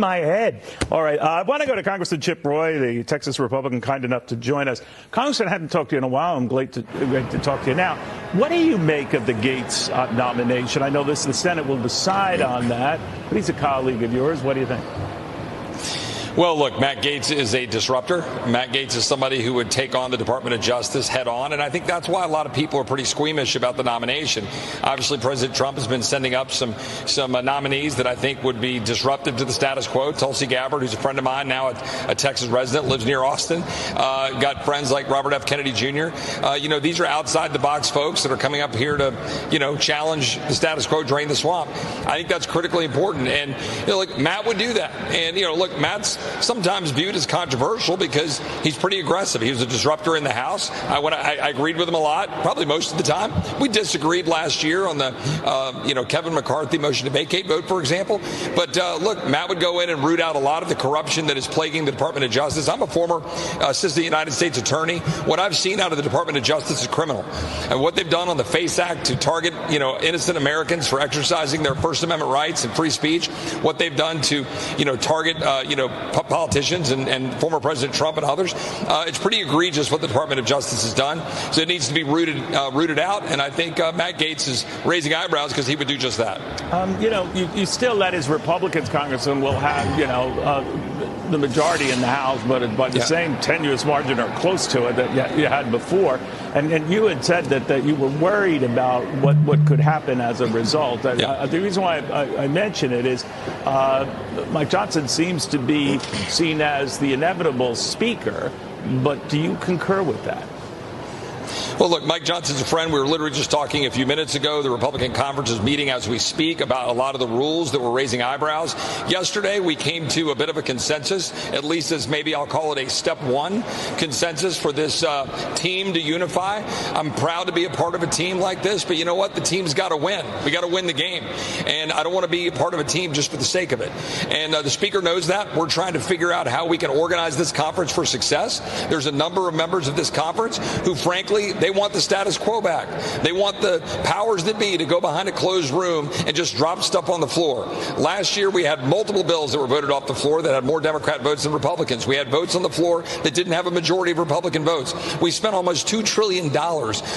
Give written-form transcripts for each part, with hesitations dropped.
My head. All right. I want to go to Congressman Chip Roy, the Texas Republican, kind enough to join us. Congressman, I haven't talked to you in a while. I'm great to talk to you now. What do you make of the Gaetz nomination? I know the Senate will decide on that, but he's a colleague of yours. What do you think? Well, look, Matt Gaetz is a disruptor. Matt Gaetz is somebody who would take on the Department of Justice head on. And I think that's why a lot of people are pretty squeamish about the nomination. Obviously, President Trump has been sending up some nominees that I think would be disruptive to the status quo. Tulsi Gabbard, who's a friend of mine, now a Texas resident, lives near Austin. Got friends like Robert F. Kennedy Jr. These are outside the box folks that are coming up here to, challenge the status quo, drain the swamp. I think that's critically important. And, look, Matt would do that. And, look, Matt's sometimes viewed as controversial because he's pretty aggressive. He was a disruptor in the House. I agreed with him a lot, probably most of the time. We disagreed last year on the, Kevin McCarthy motion to vacate vote, for example. But look, Matt would go in and root out a lot of the corruption that is plaguing the Department of Justice. I'm a former assistant United States attorney. What I've seen out of the Department of Justice is criminal. And what they've done on the FACE Act to target, innocent Americans for exercising their First Amendment rights and free speech, what they've done to, target, politicians and former President Trump and others. It's pretty egregious what the Department of Justice has done. So it needs to be rooted out. And I think Matt Gaetz is raising eyebrows because he would do just that. You still, that is, Republicans, Congressman, will have, the majority in the House, but by the same tenuous margin or close to it that you had before. And you had said that you were worried about what could happen as a result. The reason why I mention it is Mike Johnson seems to be seen as the inevitable speaker, but do you concur with that? Well, look, Mike Johnson's a friend. We were literally just talking a few minutes ago. The Republican conference is meeting as we speak about a lot of the rules that were raising eyebrows. Yesterday, we came to a bit of a consensus, at least as maybe I'll call it a step one consensus for this team to unify. I'm proud to be a part of a team like this, but you know what? The team's got to win. We got to win the game. And I don't want to be a part of a team just for the sake of it. And the speaker knows that. We're trying to figure out how we can organize this conference for success. There's a number of members of this conference who, frankly, they want the status quo back. They want the powers that be to go behind a closed room and just drop stuff on the floor. Last year, we had multiple bills that were voted off the floor that had more Democrat votes than Republicans. We had votes on the floor that didn't have a majority of Republican votes. We spent almost $2 trillion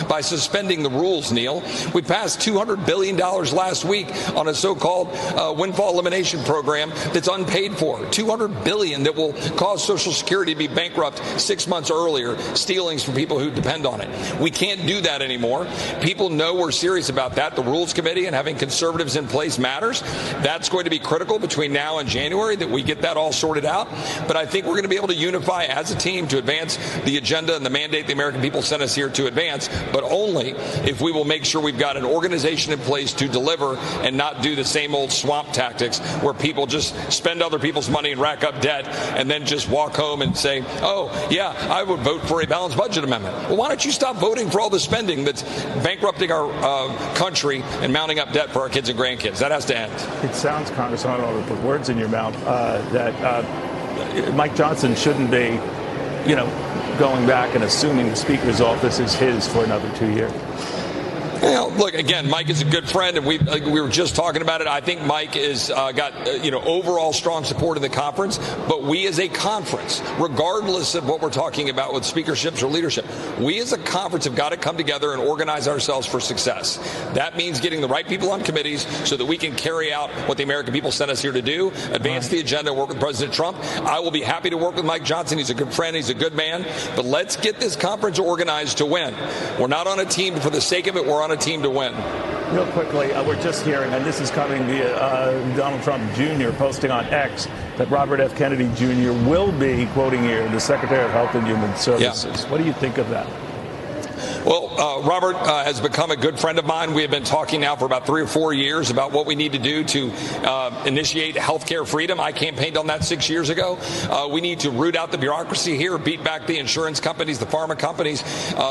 by suspending the rules, Neil. We passed $200 billion last week on a so-called windfall elimination program that's unpaid for. $200 billion that will cause Social Security to be bankrupt 6 months earlier, stealings from people who depend on it. We can't do that anymore. People know we're serious about that. The Rules Committee and having conservatives in place matters. That's going to be critical between now and January that we get that all sorted out. But I think we're going to be able to unify as a team to advance the agenda and the mandate the American people sent us here to advance, but only if we will make sure we've got an organization in place to deliver and not do the same old swamp tactics where people just spend other people's money and rack up debt and then just walk home and say, oh, yeah, I would vote for a balanced budget amendment. Well, why don't you stop voting for all the spending that's bankrupting our country and mounting up debt for our kids and grandkids? That has to end. It sounds, Congressman, I don't want to put words in your mouth, that Mike Johnson shouldn't be, going back and assuming the Speaker's office is his for another 2 years. Well, look, again, Mike is a good friend, and we were just talking about it. I think Mike is got overall strong support in the conference. But we as a conference, regardless of what we're talking about with speakerships or leadership, we as a conference have got to come together and organize ourselves for success. That means getting the right people on committees so that we can carry out what the American people sent us here to do, advance the agenda, work with President Trump. I will be happy to work with Mike Johnson. He's a good friend. He's a good man. But let's get this conference organized to win. We're not on a team for the sake of it. We're on a team to win. Real quickly, we're just hearing, and this is coming via Donald Trump Jr. posting on X, that Robert F. Kennedy Jr. will be, quoting here, the Secretary of Health and Human Services. Yeah. What do you think of that? Well, Robert has become a good friend of mine. We have been talking now for about 3 or 4 years about what we need to do to initiate healthcare freedom. I campaigned on that 6 years ago. We need to root out the bureaucracy here, beat back the insurance companies, the pharma companies,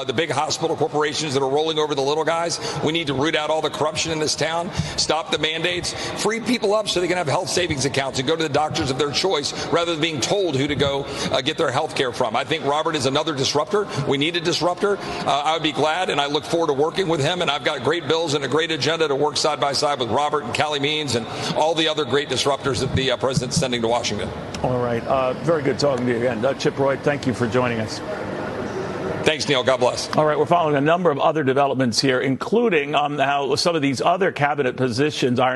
the big hospital corporations that are rolling over the little guys. We need to root out all the corruption in this town, stop the mandates, free people up so they can have health savings accounts and go to the doctors of their choice rather than being told who to go get their health care from. I think Robert is another disruptor. We need a disruptor. I be glad, and I look forward to working with him. And I've got great bills and a great agenda to work side by side with Robert and Callie Means and all the other great disruptors that the president's sending to Washington. All right. Very good talking to you again. Chip Roy, thank you for joining us. Thanks, Neil. God bless. All right. We're following a number of other developments here, including how some of these other cabinet positions are